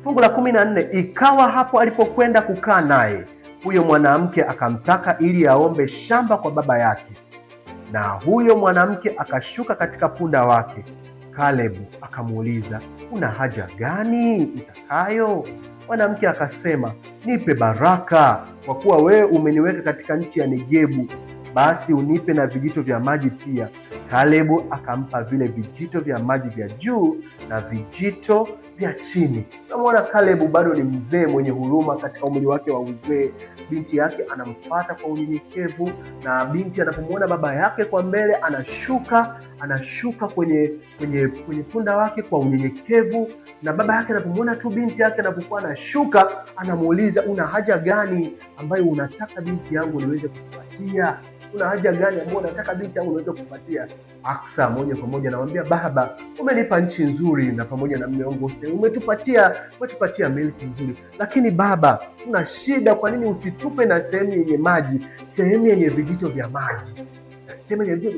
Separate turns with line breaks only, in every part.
Fungu la 14, ikawa hapo alipokwenda kukaa naye, huyo mwanamke akamtaka ili aombe shamba kwa baba yake, na huyo mwanamke akashuka katika punda wake. Kalebu akamuuliza, una haja gani itakayo? Mwanamke akasema, nipe baraka, kwa kuwa wewe umeniweka katika nchi ya Negebu, basi unipe na vijito vya maji pia. Kalebu akampa vile vijito vya maji vya juu na vijito vya chini. Unamwona Kalebu bado ni mzee mwenye huruma katika umri wake wa uzee. Binti yake anamfuata kwa unyenyekevu, na binti anapomwona baba yake kwa mbele anashuka kwenye punda wake kwa unyenyekevu, na baba yake anapomwona tu binti yake anapokuwa anashuka, anamuuliza, una haja gani ambayo unataka binti yangu niweze kukupatia? Una haja gani ambayo unataka binti yangu niweze kukupatia? Aksa moja kwa moja anamwambia, baba, umenipa nchi nzuri na pamoja na mume wangu umetupatia milki nzuri, lakini baba, tuna shida. Kwa nini usitupe na sehemu yenye maji, sehemu yenye vijito vya maji?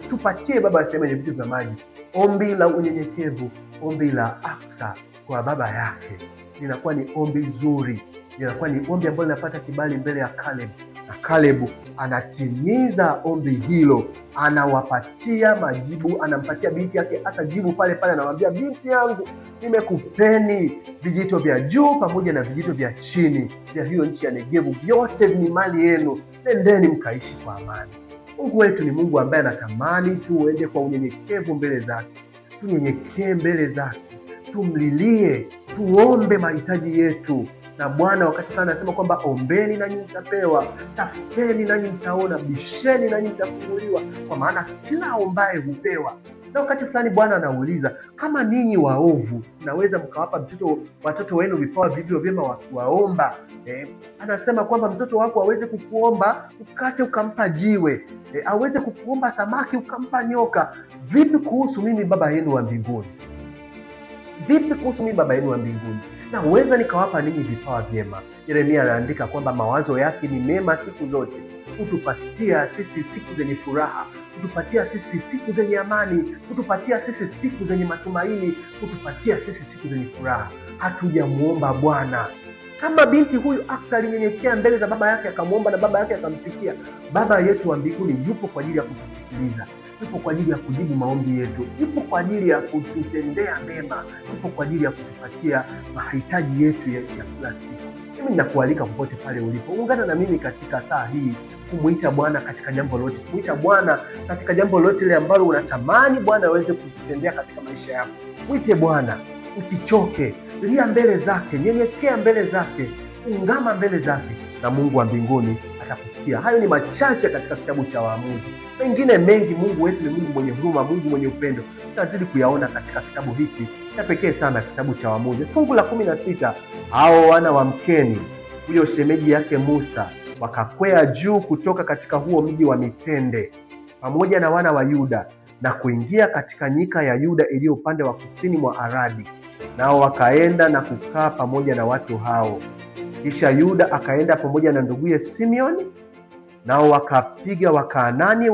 Tupatie baba sehemu yenye vijito vya maji. Ombi la unyenyekevu, ombi la Aksa kwa baba yake linakuwa ni ombi zuri, linakuwa ni ombi ambalo linapata kibali mbele ya Kalebu, na Kalebu anatimiza ombi hilo, anawapatia majibu, anampatia binti yake hasa jibu pale pale, anamwambia, binti yangu, nimekupeni vijito vya juu pamoja na vijito vya chini vya hiyo nchi ya Negebu, vyote ni mali yenu, nendeni mkaishi kwa amani. Mungu wetu ni Mungu ambaye anatamani tuende kwa unyenyekevu mbele zake, tunyenyekee mbele zake, tumlilie, tuombe mahitaji yetu. Na Bwana wakati fulani anasema kwamba ombeni nanyi mtapewa, tafuteni nanyi mtaona, bisheni nanyi mtafunguliwa, kwa maana kila aombaye hupewa. Na wakati fulani Bwana anauliza, kama ninyi waovu mnaweza mkawapa watoto wenu vipawa vivyo vyema wakiwaomba, anasema kwamba mtoto wako aweze kukuomba ukate ukampa jiwe, aweze kukuomba samaki ukampa nyoka. Vipi kuhusu mimi Baba yenu wa mbinguni? Vipi kuhusu mimi Baba yenu wa mbinguni? Na uweza nikawapa ninyi vipawa vyema. Yeremia anaandika kwamba mawazo yake ni mema siku zote, kutupatia sisi siku zenye furaha, kutupatia sisi siku zenye amani, kutupatia sisi siku zenye matumaini, kutupatia sisi siku zenye furaha. Hatujamuomba Bwana kama binti huyu Aksa alinyenyekea mbele za baba yake, akamwomba na baba yake akamsikia. Baba yetu wa mbinguni yupo kwa ajili ya kutusikiliza, yupo kwa ajili ya kujibu maombi yetu, yupo kwa ajili ya kututendea mema, yupo kwa ajili ya kutupatia mahitaji yetu ya kila siku. Mimi ninakualika popote pale ulipo, ungana na mimi katika saa hii kumuita Bwana katika jambo lote, kumuita Bwana katika jambo lote ile ambalo unatamani Bwana aweze kutendea katika maisha yako. Mwite Bwana, usichoke, lia mbele zake, nyenyekea mbele zake, ungama mbele zake, na Mungu wa mbinguni atakusikia. Hayo ni machache katika kitabu cha Waamuzi. Mengine mengi, Mungu wetu ni Mungu mwenye huruma, Mungu mwenye upendo, tutazidi kuyaona katika kitabu hiki cha pekee sana, kitabu cha Waamuzi. Fungu la 16, hao wana wa Mkeni, huyo shemeji yake Musa, wakakwea juu kutoka katika huo mji wa mitende pamoja na wana wa Yuda na kuingia katika nyika ya Yuda iliyo upande wa kusini mwa Aradi, nao wakaenda na kukaa pamoja na watu hao. Kisha Yuda akaenda pamoja na nduguye Simeoni, nao wakapiga Wakaanani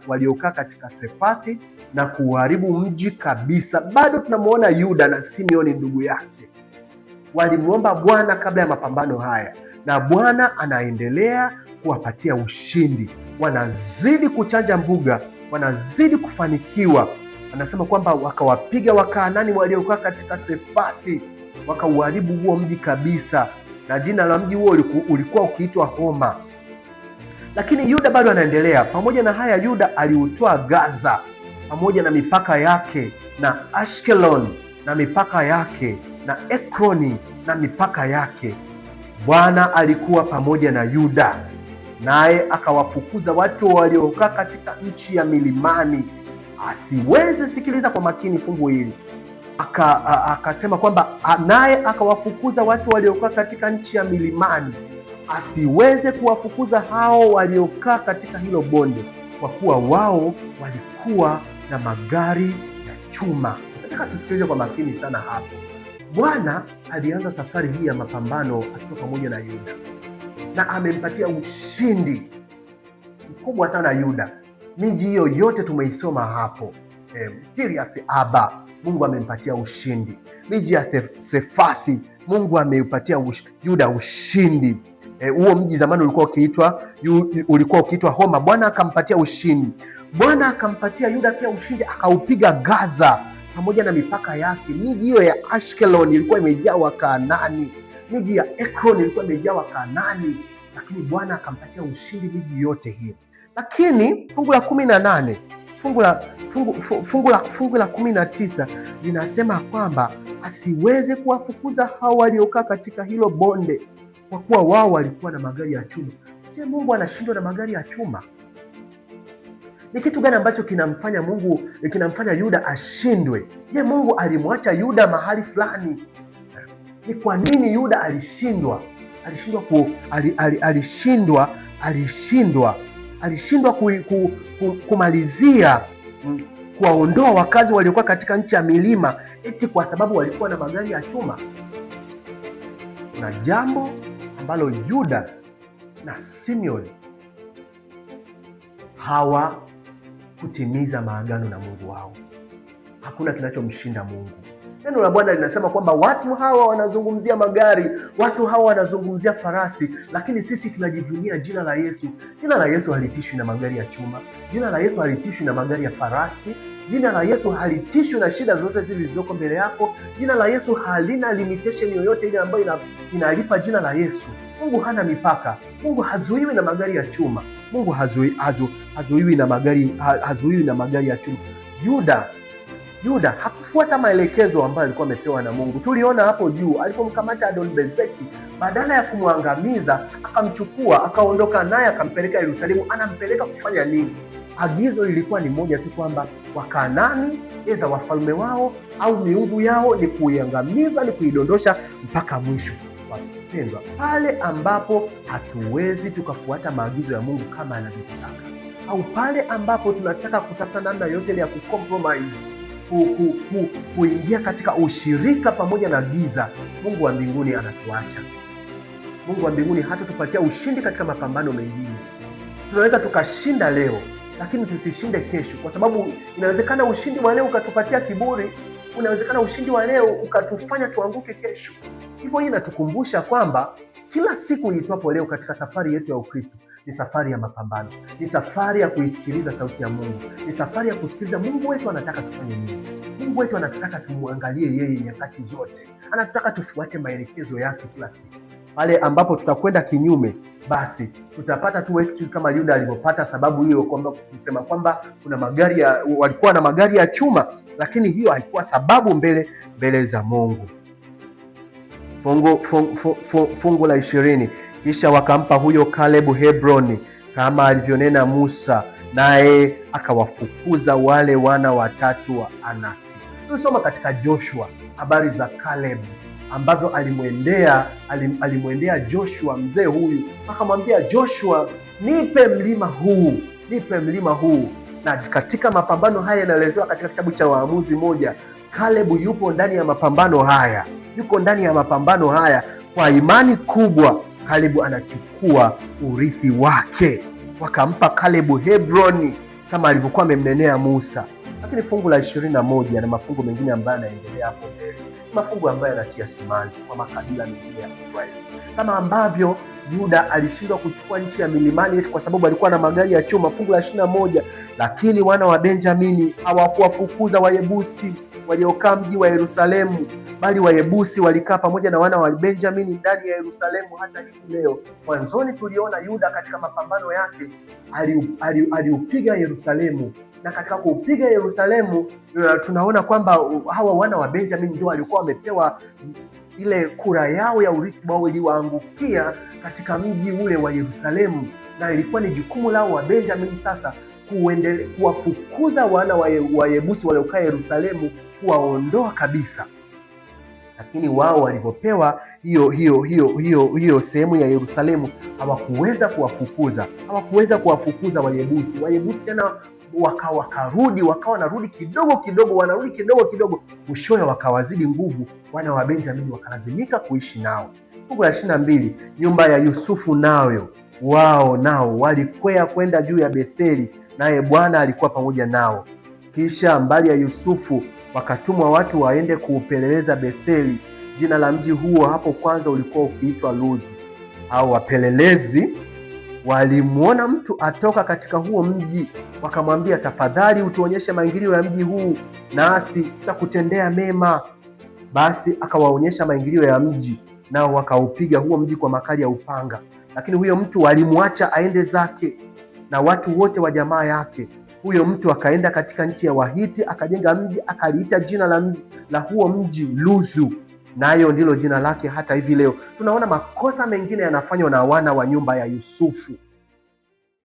waliokaa katika Sefathi na kuharibu mji kabisa. Bado tunamwona Yuda na Simeoni ndugu yake walimuomba Bwana kabla ya mapambano haya, na Bwana anaendelea kuwapatia ushindi. Wanazidi kuchanja mbuga, wanazidi kufanikiwa. Anasema kwamba wakawapiga Wakaanani waliokaa katika Sefathi, wakauharibu huo mji kabisa, na jina la mji huo ulikuwa ukiitwa Homa. Lakini Yuda bado anaendelea. Pamoja na haya, Yuda aliutoa Gaza pamoja na mipaka yake, na Ashkelon na mipaka yake, na Ekroni na mipaka yake. Bwana alikuwa pamoja na Yuda, naye akawafukuza watu waliokaa katika nchi ya milimani asiweze. Sikiliza kwa makini fungu hili. Akasema kwamba naye akawafukuza watu waliokaa katika nchi ya milimani asiweze kuwafukuza hao waliokaa katika hilo bonde, kwa kuwa wao walikuwa na magari ya chuma. Nataka tusikilize kwa makini sana hapo. Bwana alianza safari hii ya mapambano akiwa pamoja na Yuda, na amempatia ushindi mkubwa sana Yuda. Miji hiyo yote tumeisoma hapo. Kiriath Arba, Mungu amempatia ushindi. Miji ya Sefathi, Mungu ameupatia Yuda ushindi. Huo mji zamani ulikuwa ukiitwa Homa. Bwana akampatia ushindi. Bwana akampatia Yuda pia ushindi, akaupiga Gaza pamoja na mipaka yake. Miji hiyo ya Ashkelon ilikuwa imejaa Wakanaani, miji ya Ekron ilikuwa imejaa Wakanaani, lakini Bwana akampatia ushindi miji yote hiyo. Lakini fungu la 18, fungu la 19 linasema kwamba asiweze kuwafukuza hao waliokaa katika hilo bonde, kwa kuwa wao walikuwa na magari ya chuma. Je, Mungu anashindwa na magari ya chuma? Ni kitu gani ambacho kinamfanya Yuda ashindwe? Je, Mungu alimwacha Yuda mahali fulani? Ni kwa nini Yuda alishindwa? Alishindwa kumalizia kuwaondoa wakazi waliokuwa katika nchi ya milima, eti kwa sababu walikuwa na magari ya chuma. Na jambo ambalo Yuda na Simeoni hawakutimiza maagano na Mungu wao. Hakuna kinachomshinda Mungu. Neno la Bwana linasema kwamba watu hawa wanazungumzia magari, watu hawa wanazungumzia farasi, lakini sisi tunajivunia jina la Yesu. Jina la Yesu halitishwi na magari ya chuma. Jina la Yesu halitishwi na magari ya farasi. Jina la Yesu halitishwi na shida zote zilizoko mbele yako. Jina la Yesu halina limitation yoyote ile ambayo inalipa jina la Yesu. Mungu hana mipaka. Mungu hazuiwi na magari ya chuma. Mungu hazuiwi na magari ya chuma. Yuda hakufuata maelekezo ambayo alikuwa amepewa na Mungu. Tuliona hapo juu alipomkamata Adoni-Bezeki, badala ya kumwangamiza akamchukua, akaondoka naye, akampeleka Yerusalemu. Anampeleka kufanya nini? Agizo lilikuwa ni moja tu, kwamba Wakanaani, aidha wafalme wao au miungu yao, ni kuiangamiza, ni kuidondosha mpaka mwisho. Wapendwa, pale ambapo hatuwezi tukafuata maagizo ya Mungu kama anavyotaka, au pale ambapo tunataka kutafuta namna yote ya kucompromise, kuingia katika ushirika pamoja na giza, Mungu wa mbinguni anatuacha. Mungu wa mbinguni hatatupatia ushindi katika mapambano mengine. Tunaweza tukashinda leo, lakini tusishinde kesho, kwa sababu inawezekana ushindi wa leo ukatupatia kiburi. Unawezekana ushindi wa leo ukatufanya tuanguke kesho. Hivyo hii inatukumbusha kwamba kila siku iitwapo leo katika safari yetu ya Ukristo ni safari ya mapambano, ni safari ya kuisikiliza sauti ya Mungu, ni safari ya kusikiliza Mungu wetu anataka tufanye nini. Mungu wetu anataka tumwangalie yeye nyakati zote, anataka tufuate maelekezo yake kila siku. Pale ambapo tutakwenda kinyume, basi tutapata tu excuse kama Yuda alivyopata sababu hiyo, kwamba kusema kwamba walikuwa na magari ya chuma, lakini hiyo haikuwa sababu mbele za Mungu. Fungu la 20, kisha wakampa huyo Kalebu Hebroni kama alivyonena Musa, naye akawafukuza wale wana watatu wa Anaki. Tulisoma katika Joshua habari za Kalebu ambavyo alimwendea Joshua mzee huyu, akamwambia Joshua, nipe mlima huu. Na katika mapambano haya yanaelezewa katika kitabu cha Waamuzi 1, Kalebu yuko ndani ya mapambano haya. Kwa imani kubwa Kalebu anachukua urithi wake, wakampa Kalebu Hebroni kama alivyokuwa amemnenea Musa. Lakini fungu la 21 na mafungu mengine ambayo yanaendelea hapo mbele, mafungu ambayo yanatia simanzi kwa makabila mengine ya Israeli. Kama ambavyo Yuda alishindwa kuchukua nchi ya milimani eti kwa sababu alikuwa na magari ya chuma. Fungu la 21, lakini wana wa Benjamini hawakuwafukuza Wayebusi waliokaa mji wa Yerusalemu, bali Wayebusi walikaa pamoja na wana wa Benjamini ndani ya Yerusalemu hata hivi leo. Mwanzoni tuliona Yuda katika mapambano yake aliupiga Yerusalemu, na katika kuupiga Yerusalemu tunaona kwamba hawa wana wa Benjamini ndio walikuwa wamepewa ile kura yao ya urithi wao, iliwaangukia katika mji ule wa Yerusalemu, na ilikuwa ni jukumu lao wa Benjamini sasa kuwafukuza wana wa Yebusi waliokaa Yerusalemu, kuwaondoa kabisa. Lakini wao walipopewa hiyo sehemu ya Yerusalemu hawakuweza kuwafukuza Wayebusi. Wayebusi tena wakarudi, wakawa wanarudi kidogo kidogo, mwishowe wakawazidi nguvu wana wa Benjamini, wakalazimika kuishi nao. Fungu la 22, nyumba ya Yusufu nao walikwea kwenda juu ya Betheli, naye Bwana alikuwa pamoja nao. Kisha mbali ya Yusufu wakatumwa watu waende kuupeleleza Betheli, Jina la mji huo hapo kwanza ulikuwa ukiitwa Luzu. Au wapelelezi walimwona mtu atoka katika huo mji, wakamwambia, tafadhali utuonyeshe maingilio ya mji huu, nasi tutakutendea mema. Basi akawaonyesha maingilio ya mji, nao wakaupiga huo mji kwa makali ya upanga. Lakini huyo mtu walimwacha aende zake na watu wote wa jamaa yake. Huyo mtu akaenda katika nchi ya Wahiti, akajenga mji, akaliita jina la huo mji Luzu, nayo ndilo jina lake hata hivi leo. Tunaona makosa mengine yanafanywa na wana wa nyumba ya Yusufu.